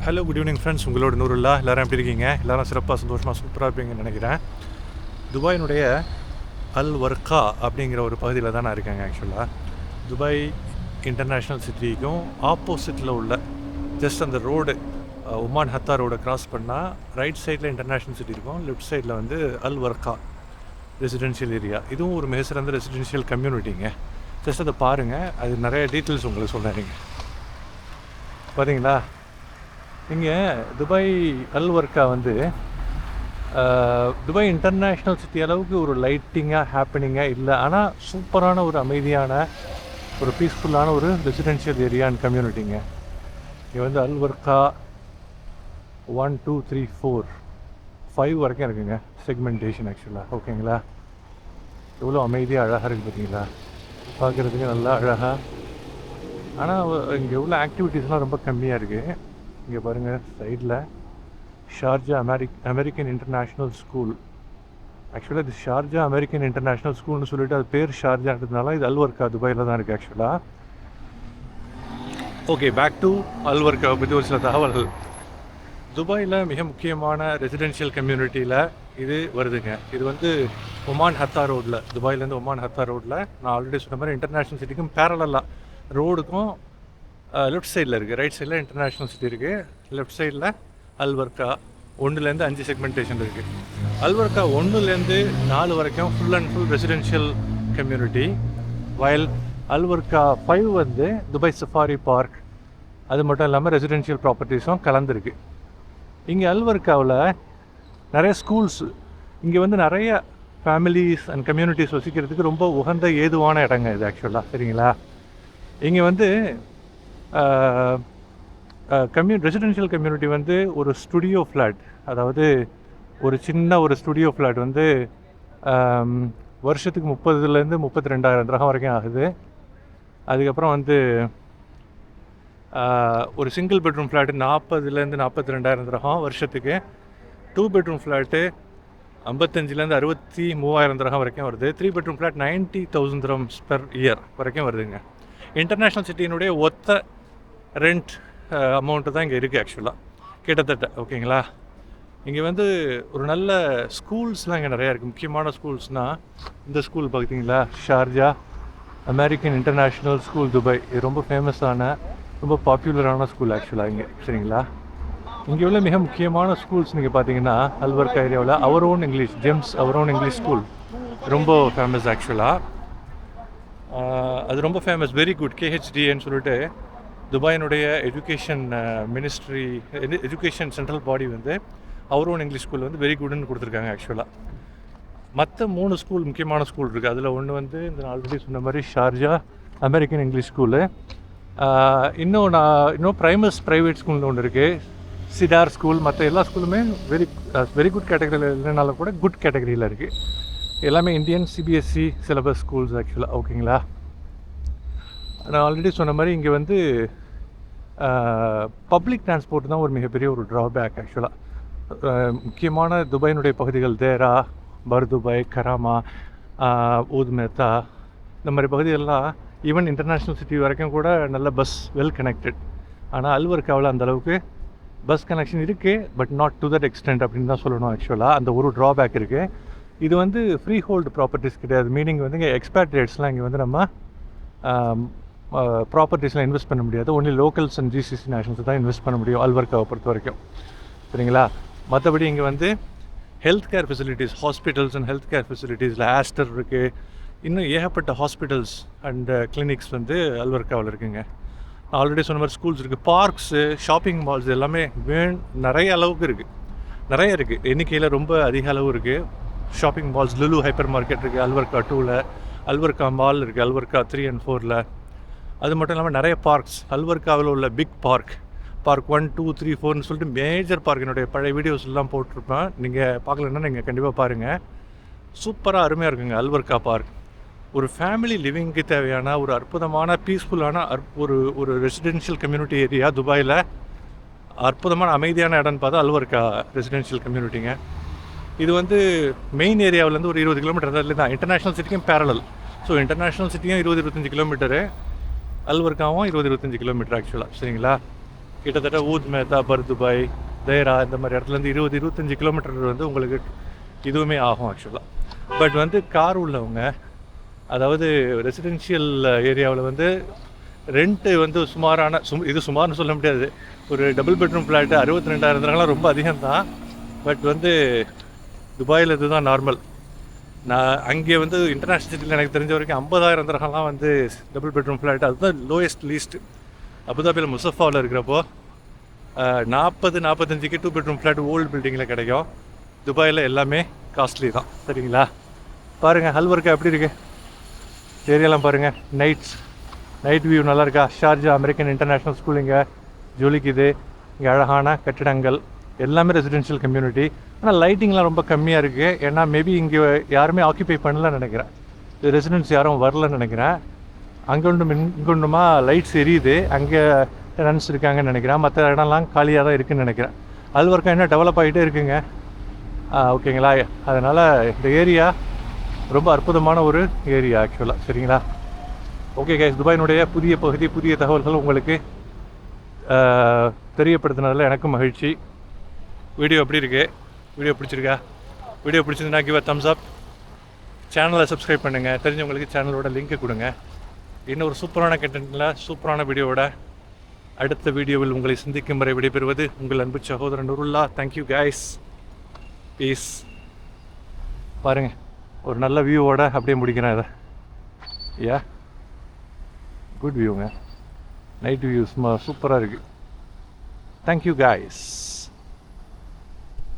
Hello good evening friends, உங்களோட நூறுல்லா. எல்லோரும் எப்படி இருக்கீங்க? எல்லோரும் சிறப்பாக சந்தோஷமாக சூப்பராக இருப்பீங்கன்னு நினைக்கிறேன். துபாயினுடைய அல் வர்கா அப்படிங்கிற ஒரு பகுதியில் தான் நான் இருக்கேங்க. ஆக்சுவலாக துபாய் இன்டர்நேஷ்னல் சிட்டிக்கும் ஆப்போசிட்டில் உள்ள ஜஸ்ட் அந்த ரோடு உமான் ஹத்தா ரோடை க்ராஸ் பண்ணால் ரைட் சைடில் இன்டர்நேஷ்னல் சிட்டி இருக்கும், லெஃப்ட் சைடில் வந்து அல் வர்கா ரெசிடென்ஷியல் ஏரியா. இதுவும் ஒரு மிக சிறந்த ரெசிடென்ஷியல் கம்யூனிட்டிங்க. ஜஸ்ட் அதை பாருங்கள், அது நிறைய டீட்டெயில்ஸ் உங்களுக்கு சொல்கிறேன். பார்த்தீங்களா, இங்கே துபாய் அல் வர்கா வந்து துபாய் இன்டர்நேஷ்னல் சிட்டி அளவுக்கு ஒரு லைட்டிங்காக ஹேப்பனிங்காக இல்லை, ஆனால் சூப்பரான ஒரு அமைதியான ஒரு பீஸ்ஃபுல்லான ஒரு ரெசிடென்ஷியல் ஏரியா அண்ட் கம்யூனிட்டிங்க. இங்கே வந்து அல் வர்கா 1 2 3 4 5 வரைக்கும் இருக்குங்க செக்மெண்டேஷன் ஆக்சுவலாக. ஓகேங்களா, எவ்வளோ அமைதியாக அழகாக இருக்குது பார்த்தீங்களா, பார்க்குறதுக்கு நல்லா அழகாக. ஆனால் இங்கே எவ்வளோ ஆக்டிவிட்டீஸ்லாம் ரொம்ப கம்மியாக இருக்குது. இங்கே பாருங்கள், சைடில் ஷார்ஜா அமெரிக்கன் இன்டர்நேஷ்னல் ஸ்கூல். ஆக்சுவலாக இது ஷார்ஜா அமெரிக்கன் இன்டர்நேஷ்னல் ஸ்கூல்னு சொல்லிட்டு அது பேர் ஷார்ஜான்றதுனால இது அல் வர்கா துபாயில் தான் இருக்குது ஆக்சுவலாக. ஓகே, பேக் டு அல் வர்காவை பற்றி ஒரு சில தகவல்கள். துபாயில் மிக முக்கியமான ரெசிடென்ஷியல் கம்யூனிட்டியில் இது வருதுங்க. இது வந்து ஒமான் ஹத்தா ரோடில், துபாயிலேருந்து ஒமான் ஹத்தா ரோடில் நான் ஆல்ரெடி சொன்ன மாதிரி இன்டர்நேஷ்னல் சிட்டிக்கும் பேரலாக ரோடுக்கும் லெஃப்ட் சைடில் இருக்குது. ரைட் சைடில் இன்டர்நேஷ்னல் சிட்டி இருக்குது, லெஃப்ட் சைடில் அல் வர்கா 1லேருந்து 5 செக்மெண்டேஷன் இருக்குது. அல் வர்கா 1லேருந்து 4 வரைக்கும் full and full residential community. வயல் அல் வர்கா 5 வந்து துபாய் சஃபாரி பார்க், அது மட்டும் இல்லாமல் ரெசிடென்ஷியல் ப்ராப்பர்ட்டிஸும் கலந்துருக்கு. இங்கே அல் வர்காவில் நிறைய ஸ்கூல்ஸ், இங்கே வந்து நிறைய ஃபேமிலிஸ் அண்ட் கம்யூனிட்டிஸ் வசிக்கிறதுக்கு ரொம்ப உகந்த ஏதுவான இடங்க இது ஆக்சுவலாக. சரிங்களா, இங்கே வந்து ரெசிடென்ஷியல் கம்யூனிட்டி வந்து ஒரு ஸ்டுடியோ ஃப்ளாட், அதாவது ஒரு சின்ன ஒரு ஸ்டுடியோ ஃப்ளாட் வந்து வருஷத்துக்கு 30,000 32,000 திரகம் வரைக்கும் ஆகுது. அதுக்கப்புறம் வந்து ஒரு சிங்கிள் பெட்ரூம் ஃப்ளாட்டு 40,000 42,000 திரகம் வருஷத்துக்கு. 2 பெட்ரூம் ஃப்ளாட்டு 55,000 63,000 திரகம் வரைக்கும் வருது. 3 bedroom flat 90,000 dirhams per year வரைக்கும் வருதுங்க. இன்டர்நேஷ்னல் சிட்டியினுடைய ஒத்த ரெண்ட் அமௌண்ட்டு தான் இங்கே இருக்குது ஆக்சுவலாக கிட்டத்தட்ட. ஓகேங்களா, இங்கே வந்து ஒரு நல்ல ஸ்கூல்ஸ்லாம் இங்கே நிறையா இருக்குது. முக்கியமான ஸ்கூல்ஸ்னால் இந்த ஸ்கூல் பார்த்தீங்களா, Sharjah American international school Dubai. இது ரொம்ப ஃபேமஸான ரொம்ப பாப்புலரான ஸ்கூல் ஆக்சுவலாக இங்கே. சரிங்களா, இங்கே உள்ள மிக முக்கியமான ஸ்கூல்ஸ் நீங்கள் பார்த்தீங்கன்னா அல் வர்கா ஏரியாவில் அவர் ஓன் இங்கிலீஷ் ஸ்கூல் ரொம்ப ஃபேமஸ் ஆக்சுவலாக. அது ரொம்ப ஃபேமஸ், வெரி குட். KHDன்னு சொல்லிட்டு துபாயினுடைய எஜுகேஷன் மினிஸ்ட்ரி, எஜுகேஷன் சென்ட்ரல் பாடி வந்து அவர் ஓன் இங்கிலீஷ் ஸ்கூல் வந்து வெரி குட்னு கொடுத்துருக்காங்க ஆக்சுவலாக. மற்ற 3 ஸ்கூல் முக்கியமான ஸ்கூல் இருக்குது. அதில் ஒன்று வந்து இந்த ஆல்ரெடி சொன்ன மாதிரி ஷார்ஜா அமெரிக்கன் இங்கிலீஷ் ஸ்கூலு. இன்னும் ப்ரைவேட் ஸ்கூல்னு ஒன்று இருக்குது, சிடார் ஸ்கூல். மற்ற எல்லா ஸ்கூலுமே வெரி குட் கேட்டகரியில் இல்லைனாலும் கூட குட் கேட்டகரியில் இருக்குது. எல்லாமே இந்தியன் CBSE சிலபஸ் ஸ்கூல்ஸ் ஆக்சுவலாக. ஓகேங்களா, நான் ஆல்ரெடி சொன்ன மாதிரி இங்கே வந்து பப்ளிக் டிரான்ஸ்போர்ட் தான் ஒரு மிகப்பெரிய ஒரு ட்ராபேக் ஆக்சுவலாக. முக்கியமான துபாயினுடைய பகுதிகள் தேரா, பர்துபாய், கராமா, ஊத்மேத்தா, இந்த மாதிரி பகுதிகளெலாம் ஈவன் இன்டர்நேஷ்னல் சிட்டி வரைக்கும் கூட நல்ல பஸ் வெல் கனெக்டட். ஆனால் அல் வர்காவில் அந்தளவுக்கு பஸ் கனெக்ஷன் இருக்குது, but not to that extend அப்படின்னு தான் சொல்லணும் ஆக்சுவலாக. அந்த ஒரு ட்ராபேக் இருக்குது. இது வந்து ஃப்ரீ ஹோல்டு ப்ராப்பர்ட்டிஸ் கிடையாது. மீனிங் வந்து இங்கே எக்ஸ்பேட்ரியேட்ஸ்லாம் இங்கே வந்து நம்ம ப்ராப்பர்ட்டிஸ்லாம் இன்வெஸ்ட் பண்ண முடியாது. Only locals and GCC nationals தான் இன்வெஸ்ட் பண்ண முடியும் அல் வர்காவை பொறுத்த வரைக்கும். சரிங்களா, மற்றபடி இங்கே வந்து health care facilities, hospitals and health care ஃபெசிலிட்டிஸில் ஆஸ்டர் இருக்குது. இன்னும் ஏகப்பட்ட ஹாஸ்பிட்டல்ஸ் அண்ட் கிளினிக்ஸ் வந்து அல் வர்காவில் இருக்குங்க. ஆல்ரெடி சொன்ன மாதிரி ஸ்கூல்ஸ் இருக்குது, பார்க்ஸு, ஷாப்பிங் மால்ஸ் எல்லாமே நிறைய அளவுக்கு இருக்குது. எண்ணிக்கையில் ரொம்ப அதிக அளவு இருக்குது. Shopping malls, Lulu hyper market இருக்குது அல் வர்கா 2ல், அல் வர்கா மால் இருக்குது அல் வர்கா 3 and 4ல். அது மட்டும் இல்லாமல் நிறைய பார்க்ஸ், அல் வர்காவில் உள்ள பிக் பார்க் 1 2 3 4ன்னு சொல்லிட்டு மேஜர் பார்க், என்னுடைய பழைய வீடியோஸ் எல்லாம் போட்டிருப்பேன். நீங்கள் பார்க்கலன்னா நீங்கள் கண்டிப்பாக பாருங்கள். சூப்பராக அருமையாக இருக்குங்க அல் வர்கா பார்க். ஒரு ஃபேமிலி லிவிங்க்கு தேவையான ஒரு அற்புதமான பீஸ்ஃபுல்லான ஒரு ரெசிடென்ஷியல் கம்யூனிட்டி ஏரியா துபாயில். அற்புதமான அமைதியான இடம்னு பார்த்தா அல் வர்கா ரெசிடென்ஷியல் கம்யூனிட்டிங்க. இது வந்து மெயின் ஏரியாவிலேருந்து ஒரு 20 கிலோமீட்டர் தான், இன்டர்நேஷ்னல் சிட்டிக்கும் பேரலல். ஸோ இன்டர்நேஷ்னல் சிட்டியும் 20-25 கிலோமீட்டரு, அல் வர்காவும் 20-25 கிலோமீட்டர் ஆக்சுவலாக. சரிங்களா, கிட்டத்தட்ட ஊத் மேத்தா, பர்துபாய், தேரா இந்த மாதிரி இடத்துலேருந்து 20-25 கிலோமீட்டர் வந்து உங்களுக்கு இதுவுமே ஆகும் ஆக்சுவலாக. பட் வந்து கார் உள்ளவங்க, அதாவது ரெசிடென்ஷியல் ஏரியாவில் வந்து ரெண்ட்டு வந்து சுமாரான இது சுமார்னு சொல்ல முடியாது. ஒரு டபுள் பெட்ரூம் ஃப்ளாட்டு 62,000 ரொம்ப அதிகம் தான். பட் வந்து துபாயில் இதுதான் நார்மல். நான் அங்கே வந்து இன்டர்நேஷ்னல் சிட்டியில் எனக்கு தெரிஞ்ச வரைக்கும் 50,000 திரகம்லாம் வந்து டபுள் பெட்ரூம் ஃப்ளாட், அதுதான் லோயஸ்ட் லீஸ்ட்டு. அபுதாபியில் முசஃபாவில் இருக்கிறப்போ 40-45க்கு 2 பெட்ரூம் ஃப்ளாட் ஓல்டு பில்டிங்கில் கிடைக்கும். துபாயில் எல்லாமே காஸ்ட்லி தான். சரிங்களா? பாருங்கள் ஹல்வர்க்கா எப்படி இருக்குது ஏரியாலாம் பாருங்கள். நைட் வியூ நல்லா இருக்கா? ஷார்ஜா அமெரிக்கன் இன்டர்நேஷ்னல் ஸ்கூல் இங்கே ஜொலிக்குது. இங்கே அழகான கட்டிடங்கள், எல்லாமே ரெசிடென்ஷியல் கம்யூனிட்டி. ஆனால் லைட்டிங்லாம் ரொம்ப கம்மியாக இருக்குது. ஏன்னா மேபி இங்கே யாருமே ஆக்கியபை பண்ணலன்னு நினைக்கிறேன். ரெசிடென்ட்ஸ் யாரும் வரலன்னு நினைக்கிறேன். அங்கே ஒன்றும் இங்கே ஒன்றுமா லைட்ஸ் எரியுது. அங்கே டெனன்ஸ் இருக்காங்கன்னு நினைக்கிறேன். மற்ற இடம்லாம் காலியாக தான் இருக்குதுன்னு நினைக்கிறேன். அல்வர்க்கா இன்னும் டெவலப் ஆகிட்டே இருக்குங்க. ஓகேங்களா? அதனால் இந்த ஏரியா ரொம்ப அற்புதமான ஒரு ஏரியா ஆக்சுவலாக. சரிங்களா? ஓகே கைஸ், துபாயினுடைய புதிய பகுதி, புதிய தகவல்கள் உங்களுக்கு தெரியப்படுத்தினதில் எனக்கும் மகிழ்ச்சி. வீடியோ எப்படி இருக்குது? வீடியோ பிடிச்சிருக்கா? வீடியோ பிடிச்சிருந்தா கிவ் அ தம்ஸ் அப். சேனலை சப்ஸ்கிரைப் பண்ணுங்கள். தெரிஞ்சவங்களுக்கு சேனலோட லிங்க்கு கொடுங்க. இன்னொரு சூப்பரான கண்டென்ட்டில் சூப்பரான வீடியோவோட அடுத்த வீடியோவில் உங்களை சந்திக்கும் வரை விடைபெறுவது உங்கள் அன்பு சகோதரன் நூருல்லா. Thank you guys, piece. பாருங்கள், ஒரு நல்ல வியூவோட அப்படியே முடிக்கிறேன் இதை. யா, குட் வியூங்க. நைட் வியூ சும்மா சூப்பராக இருக்குது. Thank you guys.